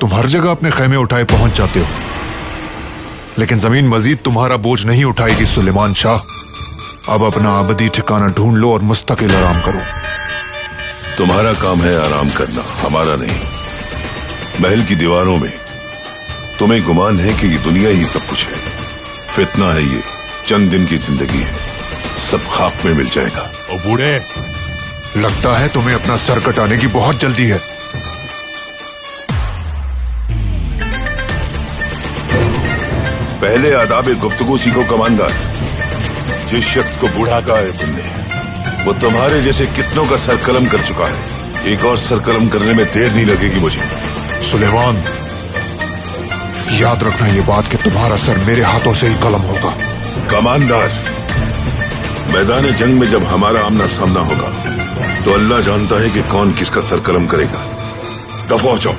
तुम हर जगह अपने खैमे उठाए पहुंच जाते हो, लेकिन जमीन मजीद तुम्हारा बोझ नहीं उठाएगी सुलेमान शाह। अब अपना अबदी ठिकाना ढूंढ लो और मुस्तकिल आराम करो। तुम्हारा काम है आराम करना, हमारा नहीं। महल की दीवारों में तुम्हें गुमान है कि ये दुनिया ही सब कुछ है। फितना है ये, चंद दिन की जिंदगी है, सब खाक में मिल जाएगा। ओ बूढ़े, लगता है तुम्हें अपना सर कटाने की बहुत जल्दी है। पहले आदाब गुफ्तगू सीखो कमांडर। जिस शख्स को बूढ़ा कहा है तुमने, वो तुम्हारे जैसे कितनों का सर कलम कर चुका है। एक और सर कलम करने में देर नहीं लगेगी मुझे। सुलेमान, याद रखना ये बात कि तुम्हारा सर मेरे हाथों से ही कलम होगा। कमांडर, मैदान जंग में जब हमारा आमना सामना होगा तो अल्लाह जानता है कि कौन किसका सर कलम करेगा। दफा हो जाओ।